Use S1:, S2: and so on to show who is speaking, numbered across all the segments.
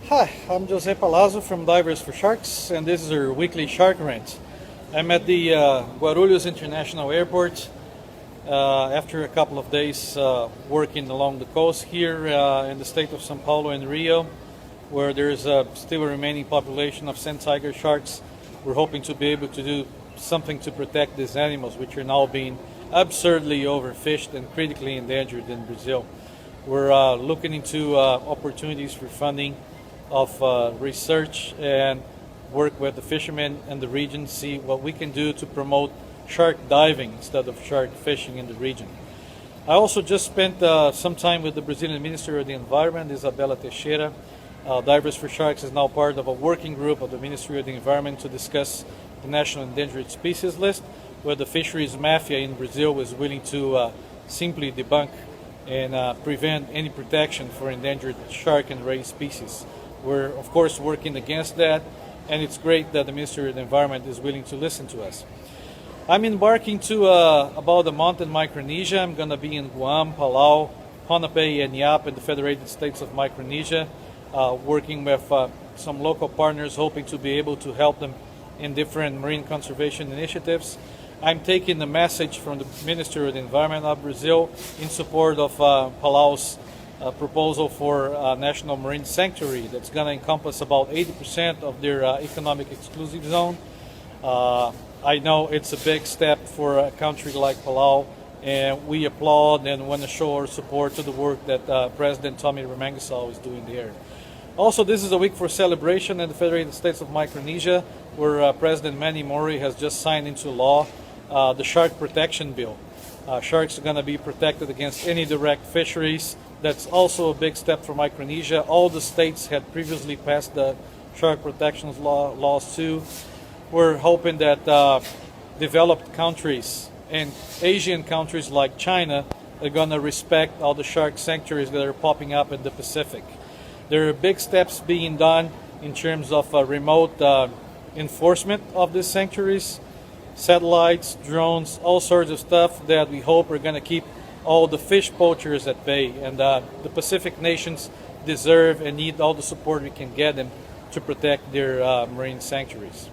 S1: Hi, I'm José Palazzo from Divers for Sharks, and this is our weekly Shark Rant. I'm at the Guarulhos International Airport after a couple of days working along the coast here in the state of São Paulo and Rio, where there's still a remaining population of sand tiger sharks. We're hoping to be able to do something to protect these animals, which are now being absurdly overfished and critically endangered in Brazil. We're looking into opportunities for funding of research and work with the fishermen in the region, see what we can do to promote shark diving instead of shark fishing in the region. I also just spent some time with the Brazilian Minister of the Environment, Isabella Teixeira. Divers for Sharks is now part of a working group of the Ministry of the Environment to discuss the National Endangered Species List, where the fisheries mafia in Brazil was willing to simply debunk and prevent any protection for endangered shark and ray species. We're, of course, working against that, and it's great that the Ministry of the Environment is willing to listen to us. I'm embarking to about a month in Micronesia. I'm going to be in Guam, Palau, Ponape, and Yap in the Federated States of Micronesia, working with some local partners, hoping to be able to help them in different marine conservation initiatives. I'm taking the message from the Minister of the Environment of Brazil in support of Palau's proposal for a national marine sanctuary that's going to encompass about 80% of their economic exclusive zone. I know it's a big step for a country like Palau, and we applaud and want to show our support to the work that President Tommy Remengesau is doing there. Also, this is a week for celebration in the Federated States of Micronesia, where President Manny Mori has just signed into law the Shark Protection Bill. Sharks are going to be protected against any direct fisheries. That's also a big step for Micronesia. All the states had previously passed the shark protection laws too. We're hoping that developed countries and Asian countries like China are going to respect all the shark sanctuaries that are popping up in the Pacific. There are big steps being done in terms of remote enforcement of these sanctuaries, satellites, drones, all sorts of stuff that we hope are going to keep all the fish poachers at bay. And the Pacific nations deserve and need all the support we can get them to protect their marine sanctuaries.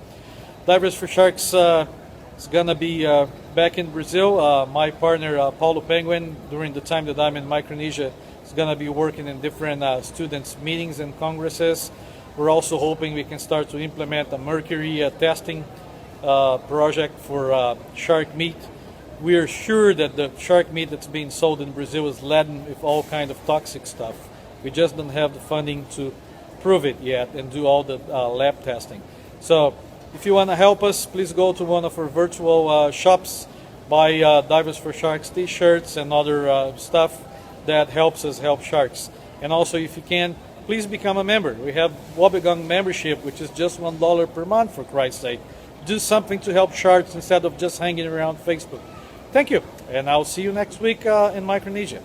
S1: Divers for Sharks is going to be back in Brazil. My partner, Paulo Penguin, during the time that I'm in Micronesia, is going to be working in different students' meetings and congresses. We're also hoping we can start to implement a mercury testing project for shark meat. We are sure that the shark meat that's being sold in Brazil is laden with all kind of toxic stuff. We just don't have the funding to prove it yet and do all the lab testing. So if you want to help us, please go to one of our virtual shops, buy Divers for Sharks t-shirts and other stuff that helps us help sharks. And also, if you can, please become a member. We have Wobbegong membership, which is just $1 per month, for Christ's sake. Do something to help sharks instead of just hanging around Facebook. Thank you, and I'll see you next week in Micronesia.